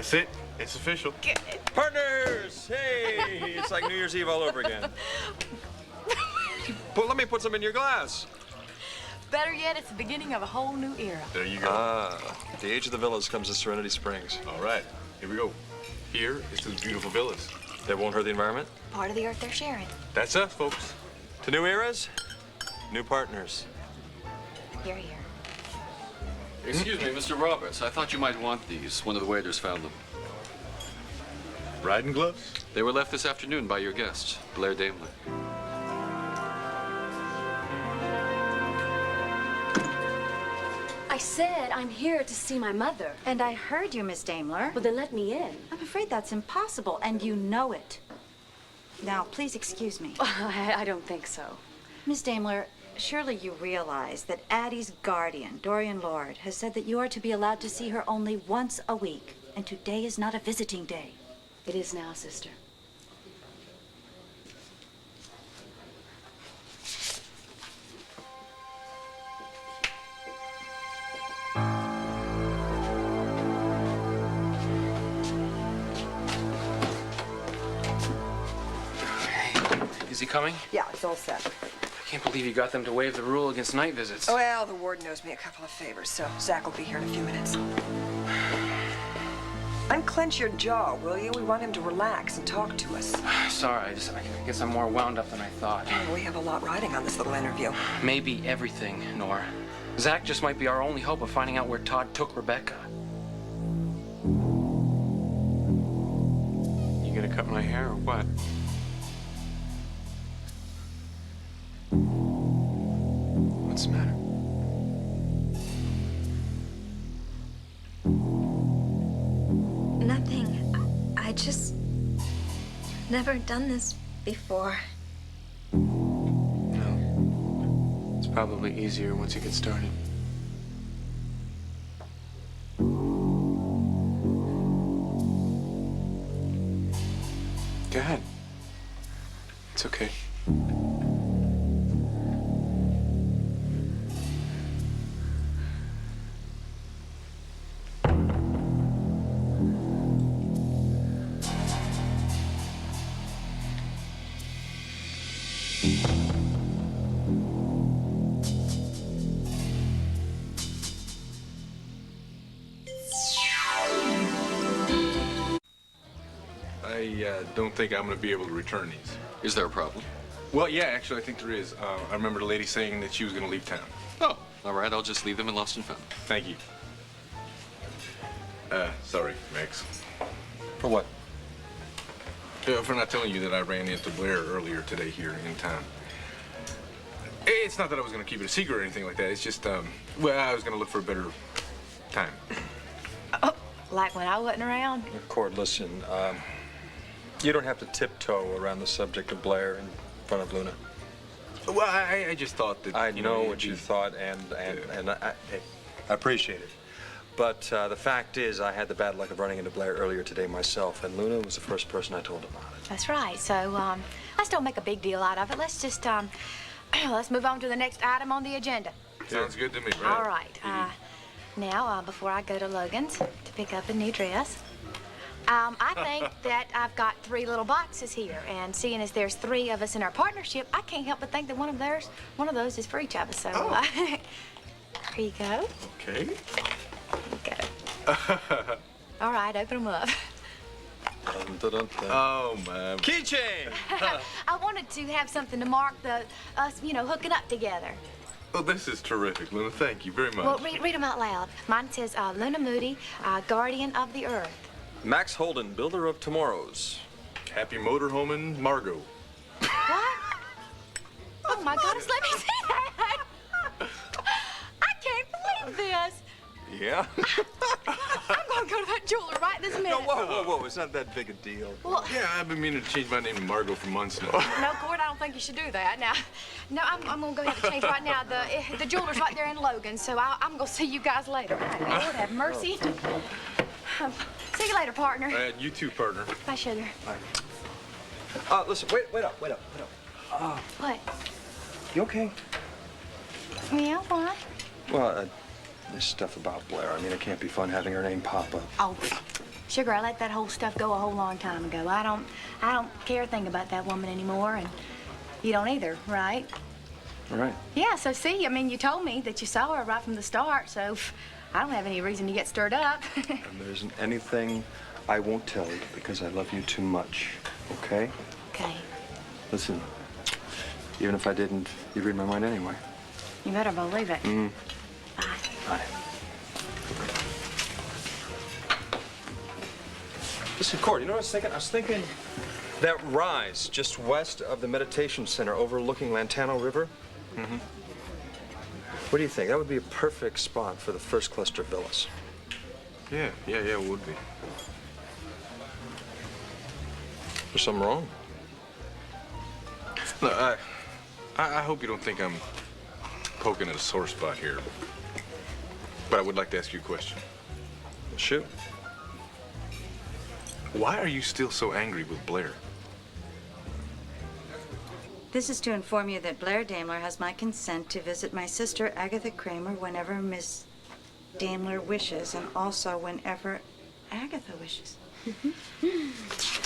That's it. It's official. Good. Partners! Hey, it's like New Year's Eve all over again. Well, let me put some in your glass. Better yet, it's the beginning of a whole new era. There you go. At the age of the villas comes the Serenity Springs. All right, here we go. Here is to the beautiful villas. They won't hurt the environment? Part of the earth they're sharing. That's us, folks. To new eras, new partners. Here, here. Excuse me, Mr. Roberts. I thought you might want these. One of the waiters found them. Riding gloves? They were left this afternoon by your guest, Blair Daimler. I said I'm here to see my mother. And I heard you, Miss Daimler. Well, then let me in. I'm afraid that's impossible, and you know it. Now, please excuse me. I don't think so. Miss Daimler, surely you realize that Addie's guardian, Dorian Lord, has said that you are to be allowed to see her only once a week, and today is not a visiting day. It is now, sister. Is he coming? Yeah, it's all set. I can't believe you got them to waive the rule against night visits. Well, the warden owes me a couple of favors, so Zach will be here in a few minutes. Unclench your jaw, will you? We want him to relax and talk to us. Sorry, I guess I'm more wound up than I thought. We have a lot riding on this little interview. Maybe everything, Nora. Zach just might be our only hope of finding out where Todd took Rebecca. You gonna cut my hair or what? What's the matter? Nothing. I just never done this before. No. It's probably easier once you get started. Go ahead. It's okay. I don't think I'm going to be able to return these. Is there a problem? Well, yeah, actually, I think there is. I remember the lady saying that she was going to leave town. Oh, all right. I'll just leave them in Lost and Found. Thank you. Sorry, Max. For what? For not telling you that I ran into Blair earlier today here in town. It's not that I was going to keep it a secret or anything like that. It's just, well, I was going to look for a better time. Oh, like when I wasn't around? Cord, listen, you don't have to tiptoe around the subject of Blair in front of Luna. Well, I just thought that, I know what you thought, and I appreciate it. But the fact is, I had the bad luck of running into Blair earlier today myself, and Luna was the first person I told about it. That's right. So, let's don't make a big deal out of it. Let's just, let's move on to the next item on the agenda. Sounds good to me, right? All right. Now, before I go to Logan's to pick up a new dress, I think that I've got 3 little boxes here, and seeing as there's 3 of us in our partnership, I can't help but think that one of those is for each of us. So, here you go. Okay. Here you go. All right, open them up. Dun, dun, dun, dun. Oh, man. Keychain! I wanted to have something to mark us, hooking up together. Oh, this is terrific, Luna. Thank you very much. Well, read them out loud. Mine says, Luna Moody, guardian of the earth. Max Holden, builder of tomorrows. Happy motorhoming, Margot. What? Oh, my goodness, let me see that. I can't believe this. Yeah? I'm going to go to that jeweler right this minute. No, whoa. It's not that big a deal. Well, Yeah, I've been meaning to change my name to Margot for months now. no, Cord, I don't think you should do that. Now, no, I'm going to go ahead and change right now. The jeweler's right there in Logan, so I'm going to see you guys later. Lord have mercy. See you later, partner. You too, partner. Bye, sugar. Bye. Listen, wait up. What? You okay? Yeah, why? Well, this stuff about Blair, I mean, it can't be fun having her name pop up. Oh, Sugar, I let that whole stuff go a whole long time ago. I don't care a thing about that woman anymore, and you don't either, right? All right. Yeah, so see, I mean, you told me that you saw her right from the start, so I don't have any reason to get stirred up. And there isn't anything I won't tell you because I love you too much, okay? Okay. Listen, even if I didn't, you'd read my mind anyway. You better believe it. Mm. Bye. Bye. Listen, Cord, you know what I was thinking? I was thinking that rise just west of the meditation center overlooking Lantano River. Mm-hmm. What do you think? That would be a perfect spot for the first cluster of villas. Yeah, it would be. There's something wrong? Look, I hope you don't think I'm poking at a sore spot here, but I would like to ask you a question. Shoot. Why are you still so angry with Blair? This is to inform you that Blair Daimler has my consent to visit my sister Agatha Kramer whenever Miss Daimler wishes, and also whenever Agatha wishes.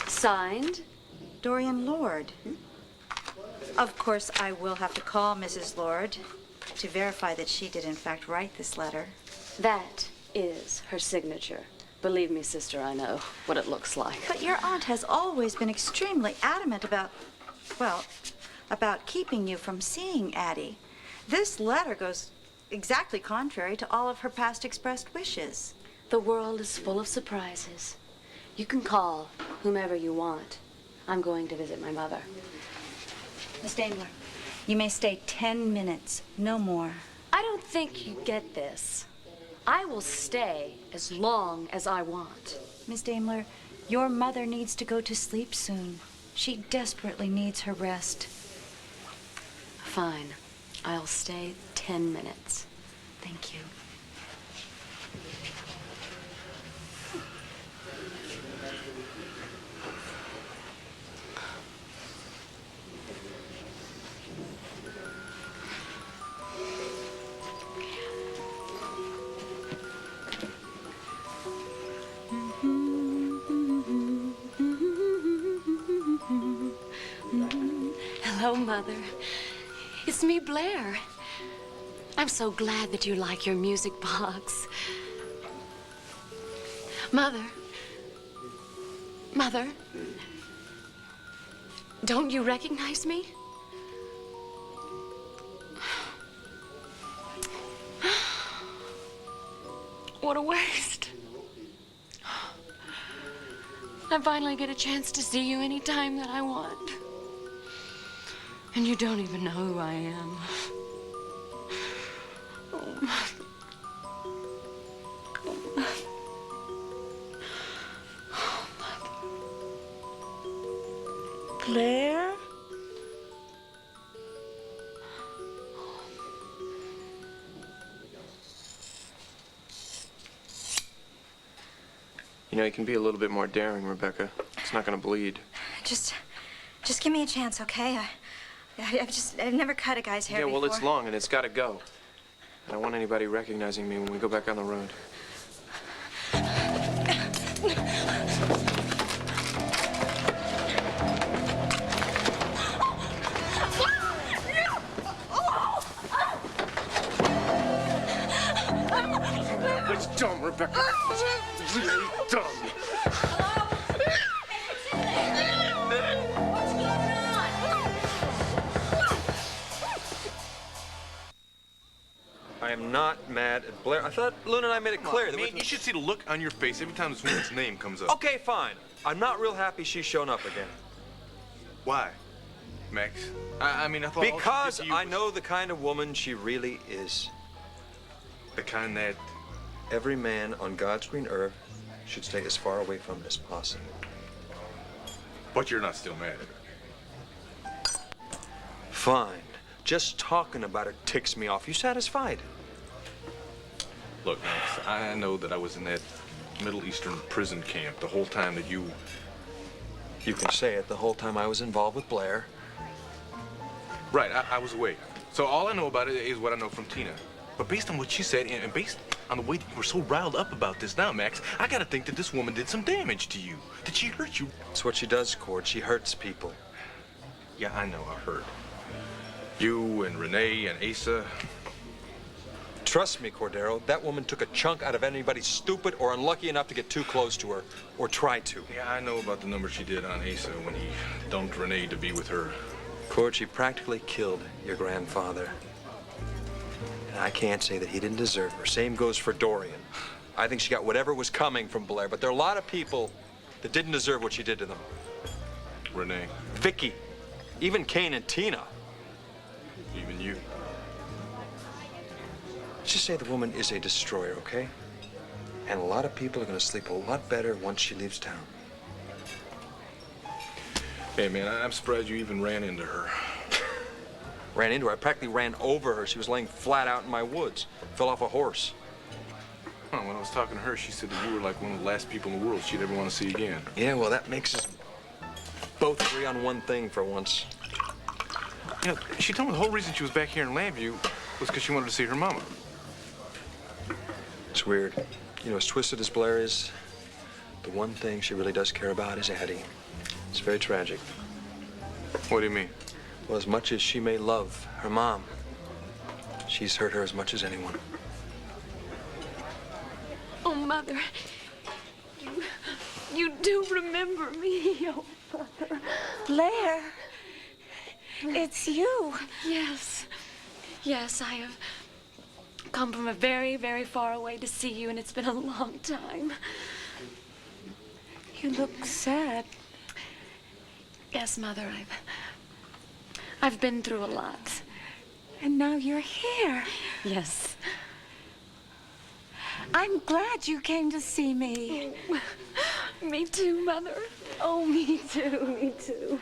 Signed, Dorian Lord. Of course, I will have to call Mrs. Lord to verify that she did in fact write this letter. That is her signature. Believe me, sister, I know what it looks like. But your aunt has always been extremely adamant about, well, about keeping you from seeing Addie. This letter goes exactly contrary to all of her past expressed wishes. The world is full of surprises. You can call whomever you want. I'm going to visit my mother. Miss Daimler, you may stay 10 minutes, no more. I don't think you get this. I will stay as long as I want. Miss Daimler, your mother needs to go to sleep soon. She desperately needs her rest. Fine. I'll stay 10 minutes. Thank you. Hello, Mother. It's me, Blair. I'm so glad that you like your music box. Mother. Mother. Don't you recognize me? What a waste. I finally get a chance to see you anytime that I want. And you don't even know who I am. Oh, Mother. Oh, Mother. Oh, Mother. Blair? You know, you can be a little bit more daring, Rebecca. It's not gonna bleed. Just give me a chance, okay? I've never cut a guy's hair Yeah, well, before. it's long and it's gotta go. I don't want anybody recognizing me when we go back on the road. It's dumb, Rebecca. It's really dumb. I am not mad at Blair. I thought Luna and I made it clear that Man, you should see the look on your face every time this woman's name comes up. Okay, fine. I'm not real happy she's shown up again. Why, Max? I mean, I thought all she did Because to you I was know the kind of woman she really is. the kind that. Every man on God's green earth should stay as far away from as possible. But you're not still mad at her. Fine. Just talking about her ticks me off. You satisfied? Look, Max, I know that I was in that Middle Eastern prison camp the whole time that you. You can say it the whole time I was involved with Blair. Right, I was away. So all I know about it is what I know from Tina. But based on what she said, and based on the way that you were so riled up about this now, Max, I gotta think that this woman did some damage to you. Did she hurt you? It's what she does, Cord. She hurts people. Yeah, I know, I heard. You and Renee and Asa. Trust me, Cordero, that woman took a chunk out of anybody stupid or unlucky enough to get too close to her, or try to. Yeah, I know about the number she did on Asa when he dumped Renee to be with her. Cord, she practically killed your grandfather. And I can't say that he didn't deserve her. Same goes for Dorian. I think she got whatever was coming from Blair, but there are a lot of people that didn't deserve what she did to them. Renee. Vicky. Even Kane and Tina. Even you. Let's just say the woman is a destroyer, okay? And a lot of people are gonna sleep a lot better once she leaves town. Hey, man, I'm surprised you even ran into her. Ran into her. I practically ran over her. She was laying flat out in my woods. Fell off a horse. Huh, when I was talking to her, she said that you were like one of the last people in the world she'd ever want to see again. Yeah, well, that makes us both agree on one thing for once. You know, she told me the whole reason she was back here in Lambview was because she wanted to see her mama. It's weird. You know, as twisted as Blair is, the one thing she really does care about is Addie. It's very tragic. What do you mean? Well, as much as she may love her mom, she's hurt her as much as anyone. Oh, Mother, you do remember me, oh, Mother. Blair, it's you. Yes, yes, I have come from a very, very far away to see you, and it's been a long time. You look sad. Yes, Mother, I've been through a lot. And now you're here. Yes. I'm glad you came to see me. Oh, me too, Mother. Oh, me too, me too.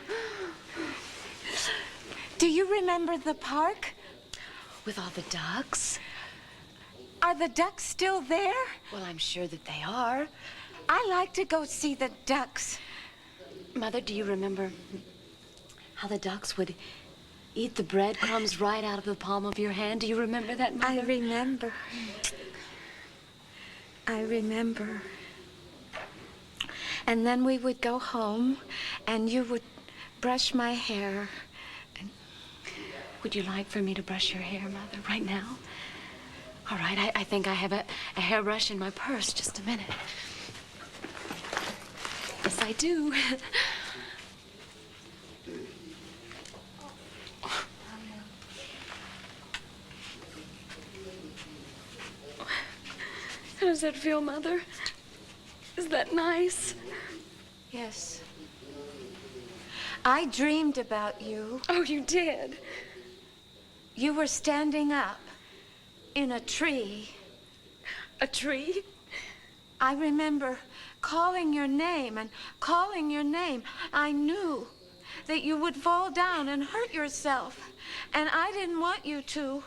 Do you remember the park? With all the ducks? Are the ducks still there? Well, I'm sure that they are. I like to go see the ducks. Mother, do you remember how the ducks would eat the breadcrumbs right out of the palm of your hand? Do you remember that, Mother? I remember. I remember. And then we would go home, and you would brush my hair. Would you like for me to brush your hair, Mother, right now? All right, I think I have a hairbrush in my purse. Just a minute. Yes, I do. How does that feel, Mother? Is that nice? Yes. I dreamed about you. Oh, you did? You were standing up in a tree. A tree? I remember calling your name and calling your name. I knew that you would fall down and hurt yourself, and I didn't want you to.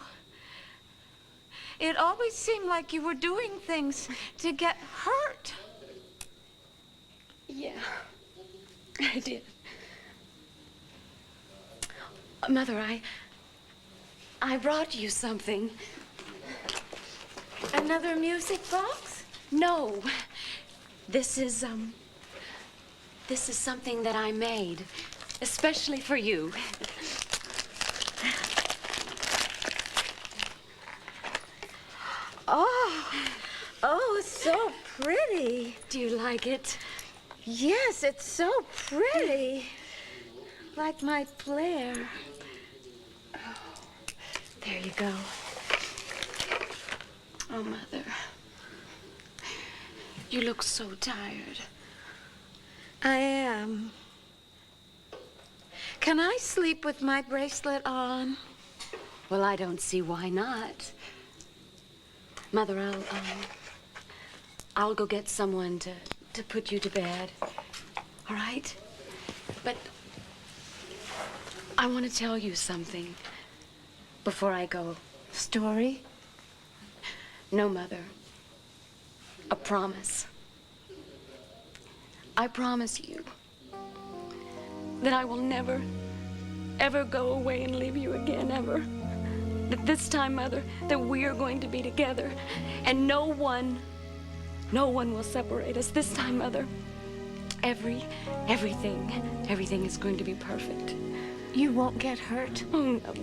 It always seemed like you were doing things to get hurt. Yeah, I did. Mother, I brought you something. Another music box? No. This is something that I made, especially for you. Oh, it's so pretty. Do you like it? Yes, it's so pretty. Like my Blair. There you go. Oh, Mother. You look so tired. I am. Can I sleep with my bracelet on? Well, I don't see why not. Mother, I'll go get someone to put you to bed. All right? But I want to tell you something before I go. Story? No, Mother. A promise. I promise you that I will never, ever go away and leave you again, ever. that this time, Mother, that we are going to be together. And no one will separate us this time, Mother. Everything is going to be perfect. You won't get hurt. Oh, no.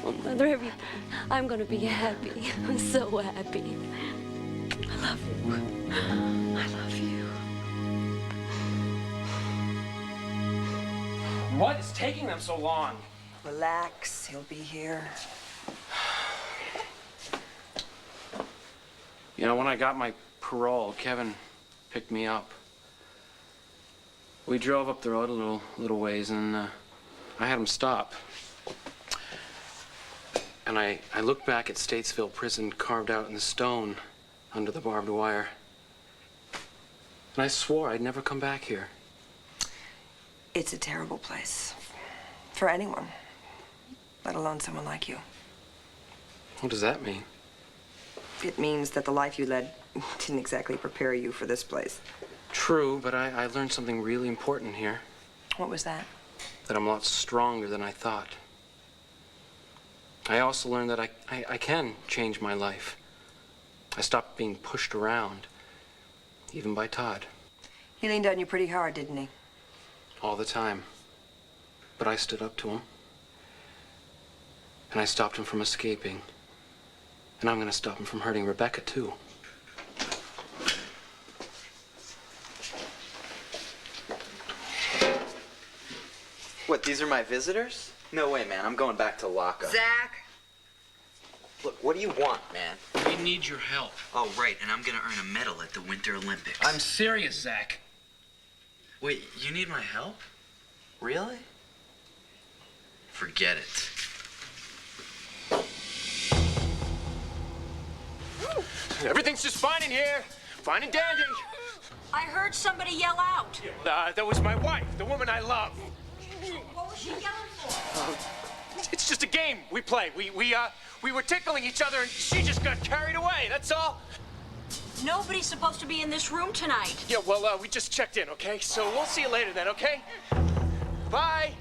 Oh, Mother, I'm going to be happy. I'm so happy. I love you. I love you. What is taking them so long? Relax, he'll be here. You know, when I got my parole, Kevin picked me up. We drove up the road a little ways, and I had him stop. And I looked back at Statesville Prison carved out in the stone under the barbed wire. And I swore I'd never come back here. It's a terrible place. For anyone. Let alone someone like you. What does that mean? It means that the life you led didn't exactly prepare you for this place. True, but I learned something really important here. What was that? That I'm a lot stronger than I thought. I also learned that I can change my life. I stopped being pushed around, even by Todd. He leaned on you pretty hard, didn't he? All the time. But I stood up to him. And I stopped him from escaping. And I'm gonna stop him from hurting Rebecca, too. What, these are my visitors? No way, man. I'm going back to lockup. Zach! Look, what do you want, man? We need your help. Oh, right, and I'm gonna earn a medal at the Winter Olympics. I'm serious, Zach. Wait, you need my help? Really? Forget it. Everything's just fine in here. Fine and dandy. I heard somebody yell out. That was my wife, the woman I love. What was she yelling for? It's just a game we play. We were tickling each other and she just got carried away, that's all. Nobody's supposed to be in this room tonight. Yeah, well, we just checked in, okay? So we'll see you later then, okay? Bye.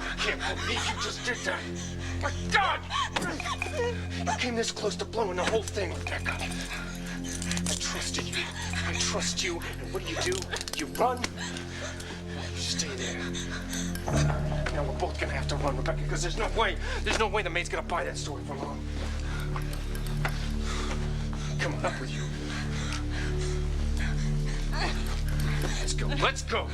I can't believe you just did that. My God! You came this close to blowing the whole thing, Rebecca. I trusted you. I trust you. And what do? You run. You stay there. Now we're both gonna have to run, Rebecca, because there's no way the maid's gonna buy that story for long. Come on, up with you. Let's go. Let's go.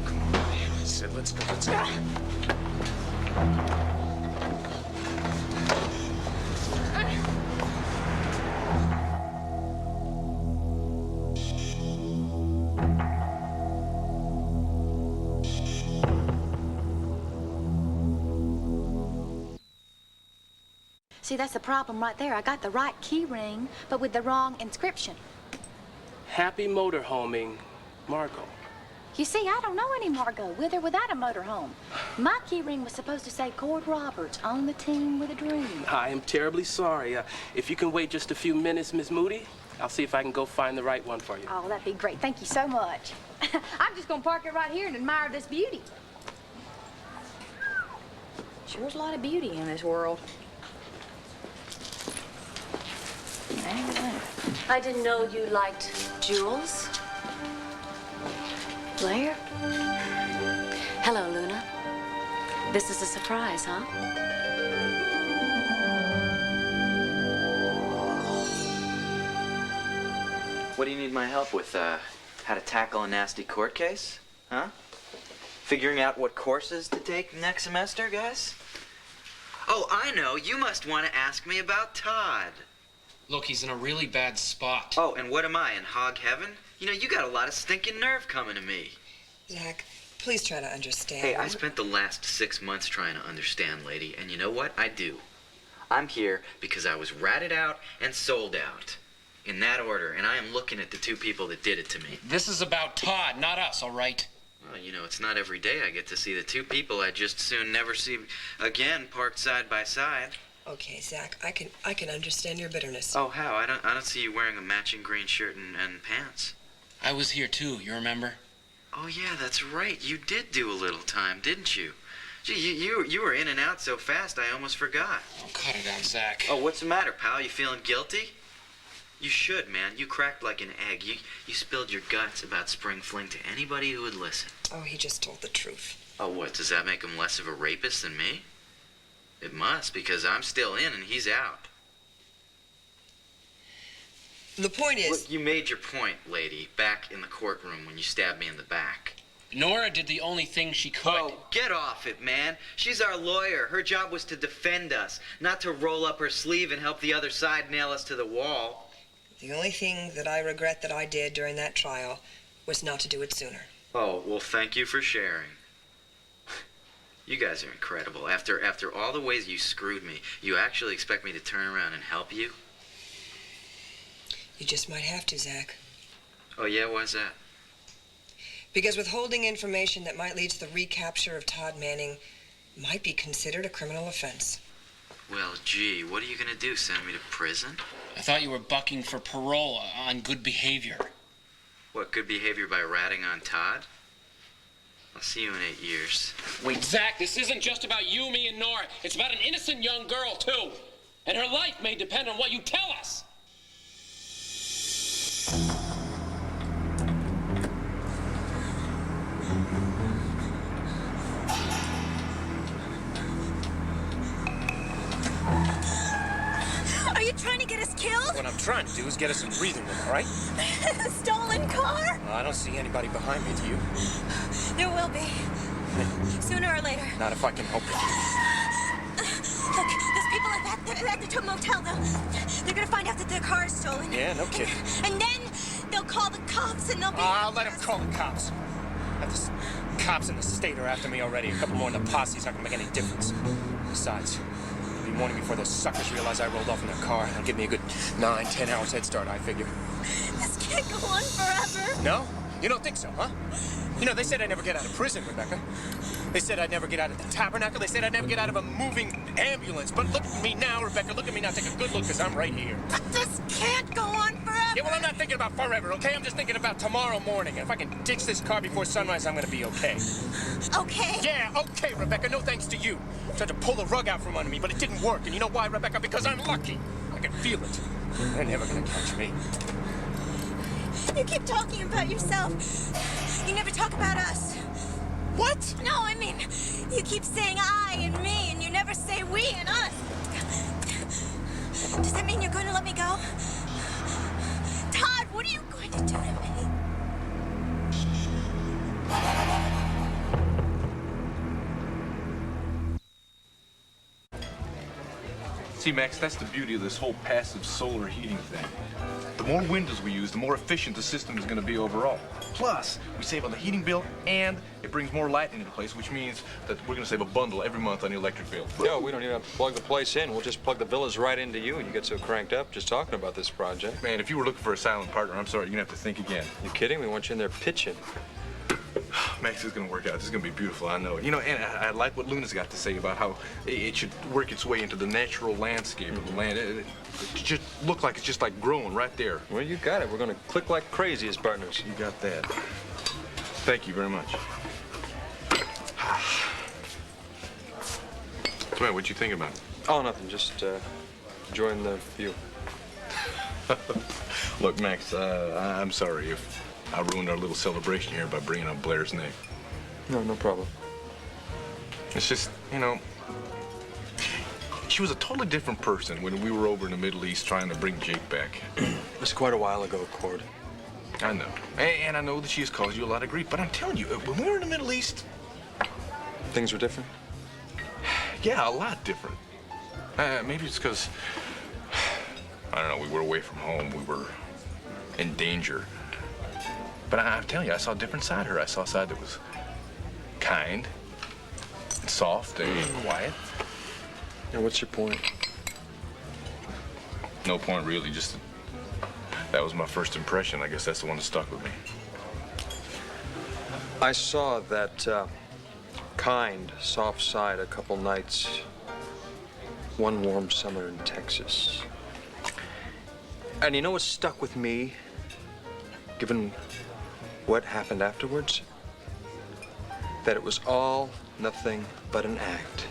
Come on, man. I said, let's go. Let's go. See, that's the problem right there. I got the right key ring, but with the wrong inscription. Happy motorhoming, Margot. You see, I don't know any Margot, with or without a motorhome. My key ring was supposed to say Cord Roberts, on the team with a dream. I am terribly sorry. If you can wait just a few minutes, Miss Moody, I'll see if I can go find the right one for you. Oh, that'd be great. Thank you so much. I'm just gonna park it right here and admire this beauty. Sure's a lot of beauty in this world. I didn't know you liked jewels. Blair? Hello, Luna. This is a surprise, huh? What do you need my help with? How to tackle a nasty court case? Huh? Figuring out what courses to take next semester, guys? Oh, I know. You must want to ask me about Todd. Look, he's in a really bad spot. Oh, and what am I, in hog heaven? You know, you got a lot of stinking nerve coming to me. Zach, please try to understand. Hey, I spent the last 6 months trying to understand, lady, and you know what? I do. I'm here because I was ratted out and sold out. In that order, and I am looking at the two people that did it to me. This is about Todd, not us, all right? Well, you know, it's not every day I get to see the two people I'd just soon never see again parked side by side. Okay, Zach, I can understand your bitterness. Oh, how? I don't see you wearing a matching green shirt and pants. I was here too, you remember? Oh, yeah, that's right. You did do a little time, didn't you? Gee, you were in and out so fast, I almost forgot. Oh, cut it out, Zach. Oh, what's the matter, pal? You feeling guilty? You should, man. You cracked like an egg. You spilled your guts about spring fling to anybody who would listen. Oh, he just told the truth. Oh, what? Does that make him less of a rapist than me? It must, because I'm still in and he's out. The point is... Look, you made your point, lady, back in the courtroom when you stabbed me in the back. Nora did the only thing she could. Oh, get off it, man. She's our lawyer. Her job was to defend us, not to roll up her sleeve and help the other side nail us to the wall. The only thing that I regret that I did during that trial was not to do it sooner. Oh, well, thank you for sharing. You guys are incredible. After all the ways you screwed me, you actually expect me to turn around and help you? You just might have to, Zach. Oh, yeah? Why's that? Because withholding information that might lead to the recapture of Todd Manning might be considered a criminal offense. Well, gee, what are you gonna do, send me to prison? I thought you were bucking for parole on good behavior. What, good behavior by ratting on Todd? I'll see you in 8 years. Wait, Zach, this isn't just about you, me, and Nora. It's about an innocent young girl, too. And her life may depend on what you tell us. Are you trying to get us killed? What I'm trying to do is get us some breathing room, all right? Stolen car? I don't see anybody behind me, do you? There will be. Sooner or later. Not if I can help it. Look, there's people at the motel. They're gonna find out that their car is stolen. Yeah, no kidding. And then they'll call the cops and they'll be... I'll let them call the cops. The cops in the state are after me already. A couple more in the posse's not gonna make any difference. Besides, it'll be morning before those suckers realize I rolled off in their car. They'll give me a good 9-10 hours head start, I figure. This can't go on forever. No? You don't think so, huh? You know, they said I'd never get out of prison, Rebecca. They said I'd never get out of the tabernacle. They said I'd never get out of a moving ambulance. But look at me now, Rebecca. Look at me now. Take a good look, because I'm right here. But this can't go on forever. Yeah, well, I'm not thinking about forever, okay? I'm just thinking about tomorrow morning. And if I can ditch this car before sunrise, I'm going to be okay. Okay. Yeah, okay, Rebecca. No thanks to you. Tried to pull the rug out from under me, but it didn't work. And you know why, Rebecca? Because I'm lucky. I can feel it. They're never going to catch me. You keep talking about yourself. You never talk about us. What? No, I mean, you keep saying I and me, and you never say we and us. Does that mean you're going to let me go? Todd, what are you going to do to me? See, Max, that's the beauty of this whole passive solar heating thing. The more windows we use, the more efficient the system is going to be overall. Plus, we save on the heating bill, and it brings more light into the place, which means that we're going to save a bundle every month on the electric bill. No, we don't even have to plug the place in. We'll just plug the villas right into you, and you get so cranked up just talking about this project. Man, if you were looking for a silent partner, I'm sorry, you're going to have to think again. You kidding? We want you in there pitching. Max, is going to work out. This is going to be beautiful, I know it. You know, and I like what Luna's got to say about how it should work its way into the natural landscape of the land. It just look like it's just like growing right there. Well, you got it. We're going to click like crazy as partners. You got that. Thank you very much. So, man, what you think about it? Oh, nothing. Just enjoying the view. Look, Max, I'm sorry if I ruined our little celebration here by bringing up Blair's name. No, no problem. It's just, you know, she was a totally different person when we were over in the Middle East trying to bring Jake back. It was quite a while ago, Cord. I know. And I know that she has caused you a lot of grief, but I'm telling you, when we were in the Middle East... Things were different? Yeah, a lot different. Maybe it's because, I don't know, we were away from home. We were in danger. But I'm telling you, I saw a different side of her. I saw a side that was kind, and soft, and quiet. Now, what's your point? No point, really. Just that was my first impression. I guess that's the one that stuck with me. I saw that kind, soft side a couple nights one warm summer in Texas. And you know what stuck with me, given what happened afterwards? That it was all nothing but an act.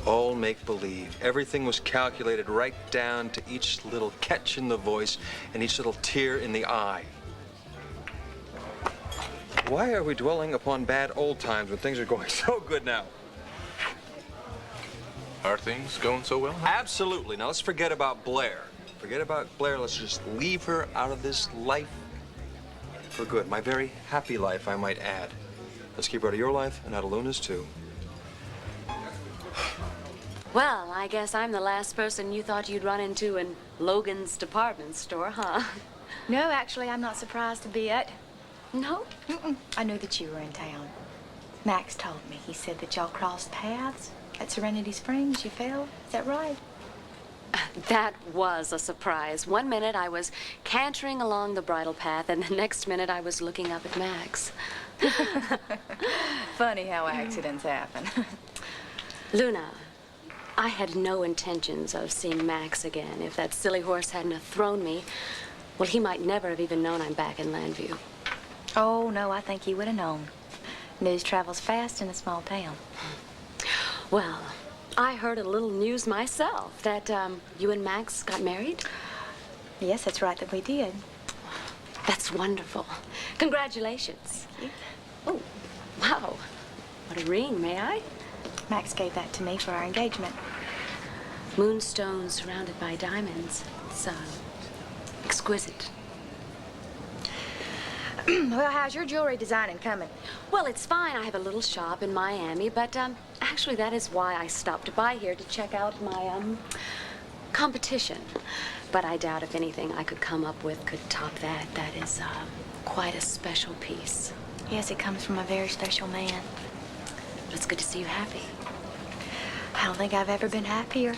All make-believe. Everything was calculated right down to each little catch in the voice and each little tear in the eye. Why are we dwelling upon bad old times when things are going so good now? Are things going so well? Absolutely. Now let's forget about Blair. Forget about Blair. Let's just leave her out of this life for good. My very happy life, I might add. Let's keep her out of your life and out of Luna's, too. Well, I guess I'm the last person you thought you'd run into in Logan's department store, huh? No, actually, I'm not surprised a bit. No? Mm-mm. I knew that you were in town. Max told me. He said that y'all crossed paths at Serenity Springs. You fell. Is that right? That was a surprise. One minute I was cantering along the bridle path, and the next minute I was looking up at Max. Funny how accidents happen. Luna, I had no intentions of seeing Max again. If that silly horse hadn't have thrown me, well, he might never have even known I'm back in Landview. Oh, no, I think he would have known. News travels fast in a small town. Well, I heard a little news myself, that you and Max got married. Yes, that's right, that we did. That's wonderful. Congratulations. Oh, wow. What a ring, may I? Max gave that to me for our engagement. Moonstone surrounded by diamonds. It's exquisite. Well, how's your jewelry designing coming? Well, it's fine. I have a little shop in Miami, but actually that is why I stopped by here to check out my competition. But I doubt if anything I could come up with could top that. That is quite a special piece. Yes, it comes from a very special man. But it's good to see you happy. I don't think I've ever been happier.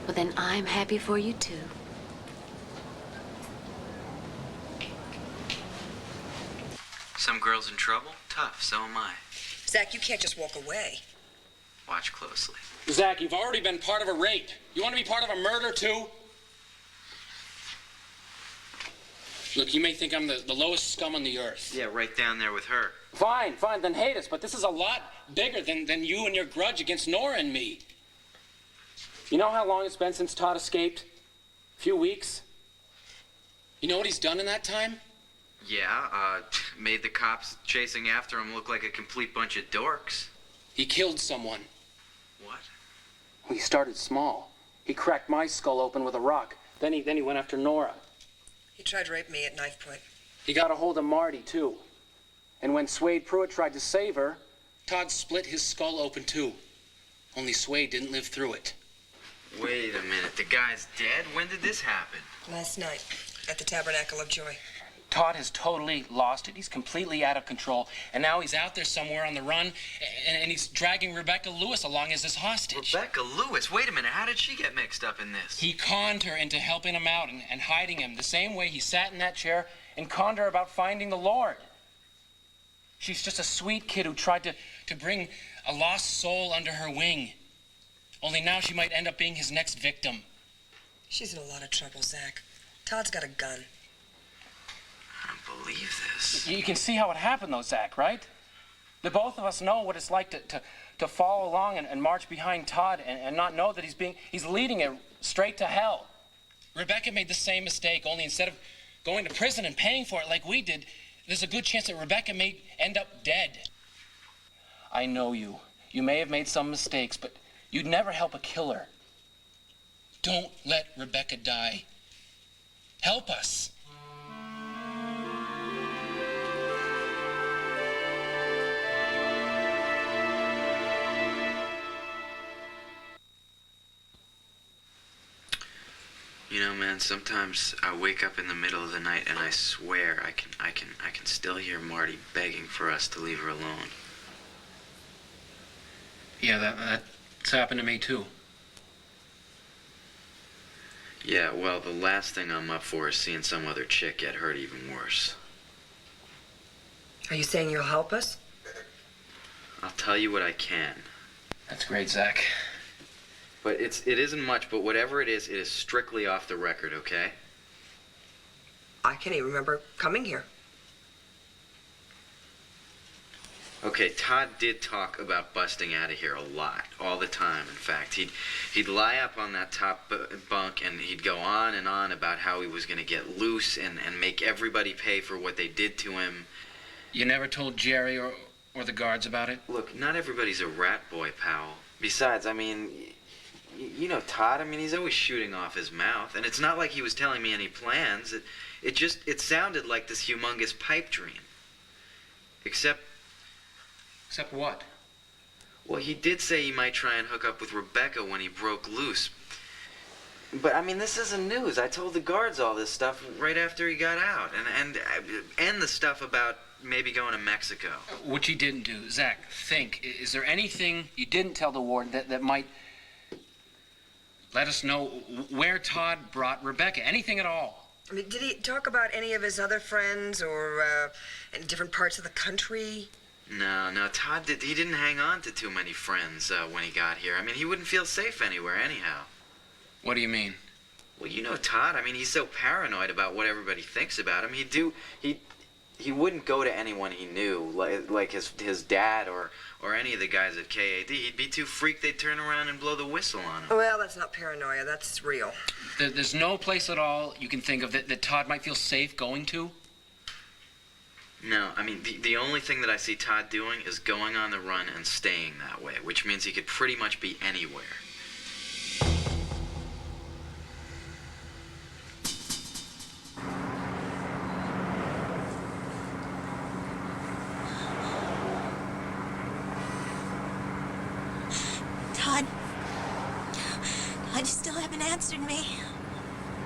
Well, then I'm happy for you, too. Some girls in trouble? Tough, so am I. Zach, you can't just walk away. Watch closely. Zach, you've already been part of a rape. You want to be part of a murder, too? Look, you may think I'm the lowest scum on the earth. Yeah, right down there with her. Fine, then hate us, but this is a lot bigger than you and your grudge against Nora and me. You know how long it's been since Todd escaped? A few weeks? You know what he's done in that time? Yeah, made the cops chasing after him look like a complete bunch of dorks. He killed someone. What? He started small. He cracked my skull open with a rock. Then he went after Nora. He tried to rape me at knife point. He got a hold of Marty, too. And when Swade Pruitt tried to save her, Todd split his skull open, too. Only Swade didn't live through it. Wait a minute, the guy's dead? When did this happen? Last night, at the Tabernacle of Joy. Todd has totally lost it. He's completely out of control. And now he's out there somewhere on the run, and he's dragging Rebecca Lewis along as his hostage. Rebecca Lewis? Wait a minute, how did she get mixed up in this? He conned her into helping him out and hiding him, the same way he sat in that chair and conned her about finding the Lord. She's just a sweet kid who tried to bring a lost soul under her wing. Only now she might end up being his next victim. She's in a lot of trouble, Zach. Todd's got a gun. I don't believe this. You can see how it happened, though, Zach, right? The both of us know what it's like to follow along and march behind Todd and not know that he's leading it straight to hell. Rebecca made the same mistake, only instead of going to prison and paying for it like we did, there's a good chance that Rebecca may end up dead. I know you. You may have made some mistakes, but you'd never help a killer. Don't let Rebecca die. Help us. You know, man, sometimes I wake up in the middle of the night and I swear I can still hear Marty begging for us to leave her alone. Yeah, that's happened to me, too. Yeah, well, the last thing I'm up for is seeing some other chick get hurt even worse. Are you saying you'll help us? I'll tell you what I can. That's great, Zach. But it isn't much, but whatever it is strictly off the record, okay? I can't even remember coming here. Okay, Todd did talk about busting out of here a lot, all the time. In fact, he'd lie up on that top bunk and he'd go on and on about how he was going to get loose and make everybody pay for what they did to him. You never told Jerry or the guards about it? Look, not everybody's a rat boy, Powell. Besides, I mean, you know Todd, I mean, he's always shooting off his mouth. And it's not like he was telling me any plans. It sounded like this humongous pipe dream. Except what? Well, he did say he might try and hook up with Rebecca when he broke loose. But, I mean, this isn't news. I told the guards all this stuff right after he got out. And the stuff about maybe going to Mexico. Which he didn't do. Zach, think. Is there anything you didn't tell the warden that might let us know where Todd brought Rebecca? Anything at all? I mean, did he talk about any of his other friends or in different parts of the country? No, Todd he didn't hang on to too many friends when he got here. I mean, he wouldn't feel safe anywhere anyhow. What do you mean? Well, you know Todd. I mean, he's so paranoid about what everybody thinks about him. He wouldn't go to anyone he knew, like his dad or any of the guys at KAD. He'd be too freaked they'd turn around and blow the whistle on him. Well, that's not paranoia. That's real. There's no place at all you can think of that Todd might feel safe going to? No, I mean, the only thing that I see Todd doing is going on the run and staying that way, which means he could pretty much be anywhere. Todd, you still haven't answered me.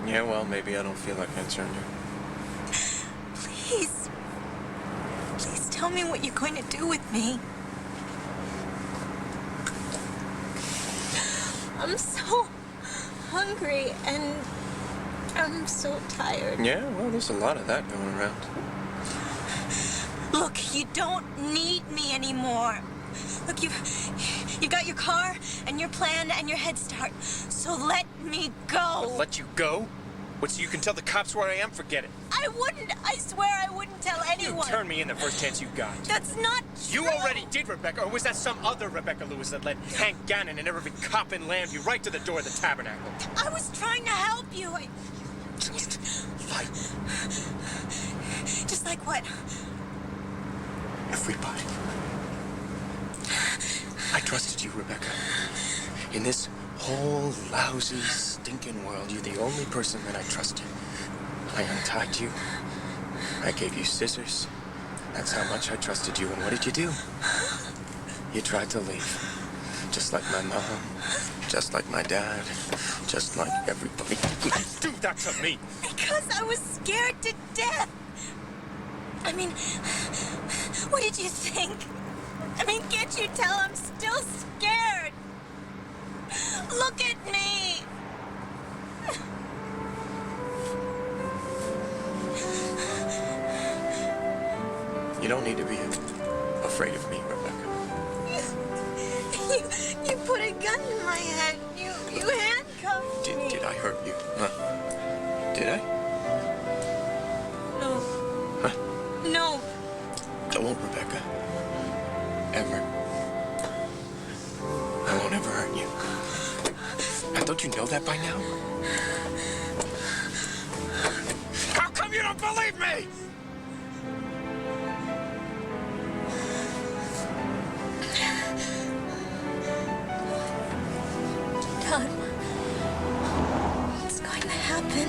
Yeah, well, maybe I don't feel like answering you. Please tell me what you're going to do with me. I'm so hungry and I'm so tired. Yeah, well, there's a lot of that going around. Look, you don't need me anymore. Look, you've got your car and your plan and your head start. So let me go. But let you go? What, so you can tell the cops where I am? Forget it. I wouldn't. I swear I wouldn't tell anyone. You turn me in the first chance you got. That's not true. You already did, Rebecca. Or was that some other Rebecca Lewis that led Hank Gannon and every cop in Lambview right to the door of the Tabernacle? I was trying to help you. Just like... Just like what? Everybody. I trusted you, Rebecca. In this whole lousy, stinking world, you're the only person that I trusted. I untied you. I gave you scissors. That's how much I trusted you. And what did you do? You tried to leave. Just like my mom. Just like my dad. Just like everybody. Please do that to me. Because I was scared to death. I mean, what did you think? I mean, can't you tell I'm still scared? Look at me. You don't need to be afraid of me, Rebecca. You put a gun in my head. You handcuffed me. Did I hurt you? Huh? Did I? No. Huh? No. Don't, Rebecca. Ever. I won't ever hurt you. And don't you know that by now? How come you don't believe me? Todd, what's going to happen?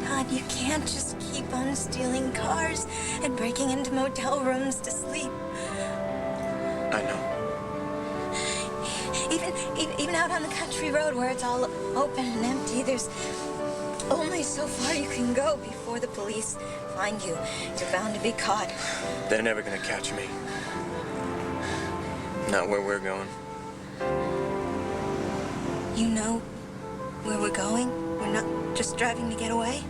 Todd, you can't just keep on stealing cars and breaking into motel rooms to sleep. I know. Even out on the country road where it's all open and empty, there's only so far you can go before the police find you. You're bound to be caught. They're never gonna catch me. Not where we're going. You know where we're going? We're not just driving to get away?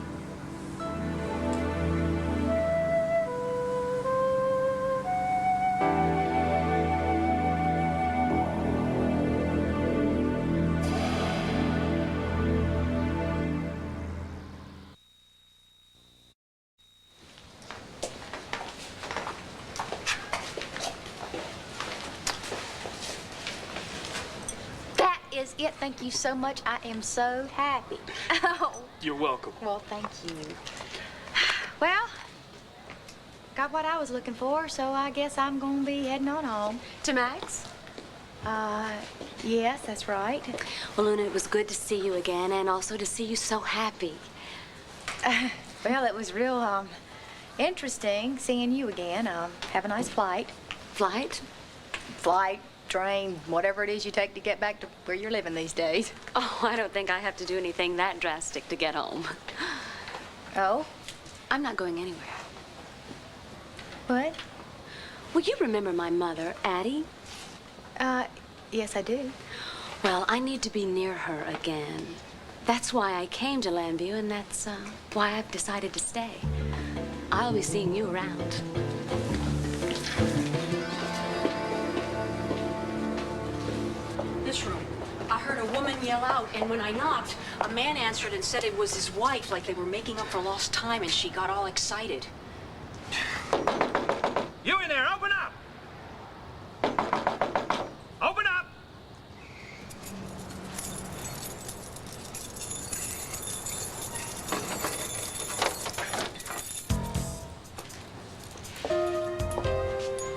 is it. Thank you so much. I am so happy. Oh, You're welcome. well, thank you. Well, got what I was looking for, so I guess I'm gonna be heading on home. To Max? Yes, that's right. Well, Luna, it was good to see you again, and also to see you so happy. Well, it was real, interesting seeing you again. Have a nice flight. Flight? Flight, train, whatever it is you take to get back to where you're living these days. Oh, I don't think I have to do anything that drastic to get home. Oh? I'm not going anywhere. What? Well, you remember my mother, Addie? Yes, I do. Well, I need to be near her again. That's why I came to Lambview, and that's why I've decided to stay. I'll be seeing you around. This room. I heard a woman yell out, and when I knocked, a man answered and said it was his wife, like they were making up for lost time, and she got all excited. You in there, open up! Open up!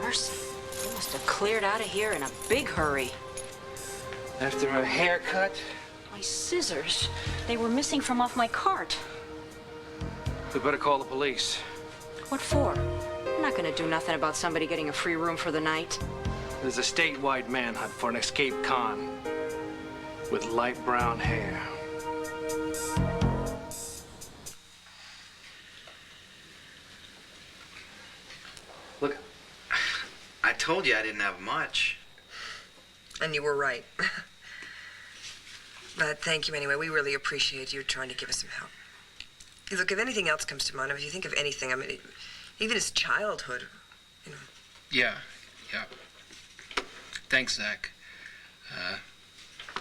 Mercy. They must have cleared out of here in a big hurry. After a haircut? My scissors. They were missing from off my cart. We better call the police. What for? I'm not gonna do nothing about somebody getting a free room for the night. There's a statewide manhunt for an escaped con with light brown hair. Look, I told you I didn't have much. And you were right. But thank you anyway. We really appreciate you trying to give us some help. Look, if anything else comes to mind, if you think of anything, I mean, even his childhood, you know. Yeah. Thanks, Zach.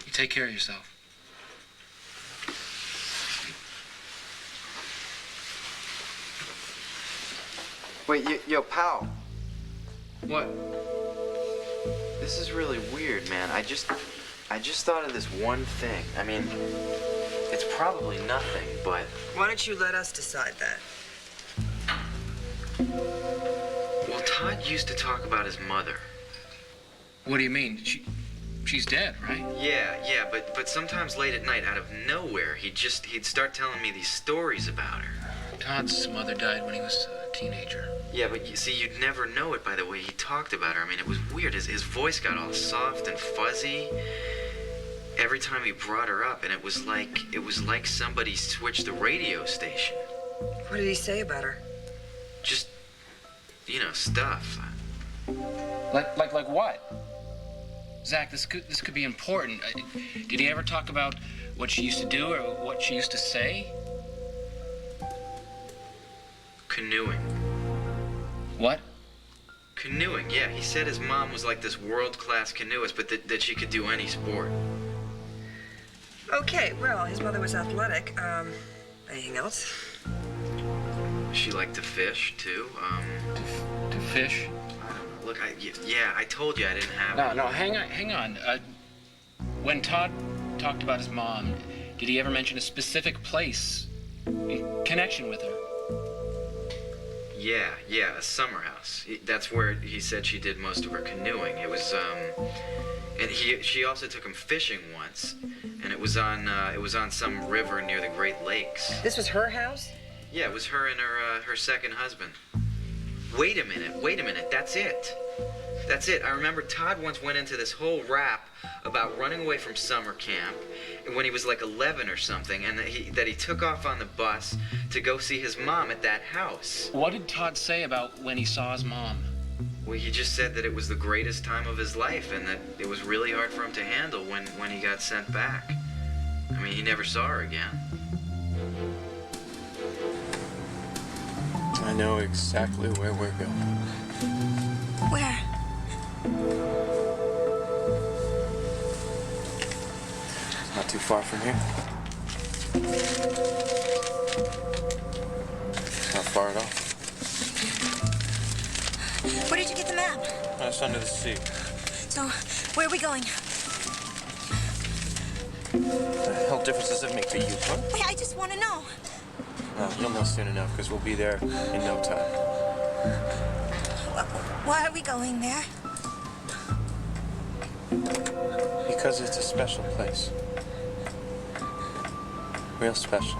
You take care of yourself. Wait, yo, pal. What? This is really weird, man. I just thought of this one thing. I mean, it's probably nothing, but... Why don't you let us decide that? Well, Todd used to talk about his mother. What do you mean? She's dead, right? Yeah, but sometimes late at night, out of nowhere, he'd start telling me these stories about her. Todd's mother died when he was a teenager. Yeah, but you see, you'd never know it by the way he talked about her. I mean, it was weird. His voice got all soft and fuzzy every time he brought her up, and it was like somebody switched the radio station. What did he say about her? Just, stuff. Like what? Zach, this could be important. Did he ever talk about what she used to do or what she used to say? Canoeing. What? Canoeing, yeah. He said his mom was like this world-class canoeist, but that she could do any sport. Okay, well, his mother was athletic. Anything else? She liked to fish, too. To fish? I don't know. Look, I told you I didn't have... No, hang on. When Todd talked about his mom, did he ever mention a specific place in connection with her? Yeah, a summer house. That's where he said she did most of her canoeing. It was, and she also took him fishing once, and it was on some river near the Great Lakes. This was her house? Yeah, it was her and her second husband. Wait a minute, that's it. I remember Todd once went into this whole rap about running away from summer camp when he was like 11 or something, and that he took off on the bus to go see his mom at that house. What did Todd say about when he saw his mom? Well, he just said that it was the greatest time of his life and that it was really hard for him to handle when he got sent back. I mean, he never saw her again. I know exactly where we're going. Where? Not too far from here. Not far at all. Where did you get the map? It's under the sea. So, where are we going? What the hell difference does it make to you, huh? Wait, I just want to know. Well, you'll know soon enough, because we'll be there in no time. Why are we going there? Because it's a special place. Real special.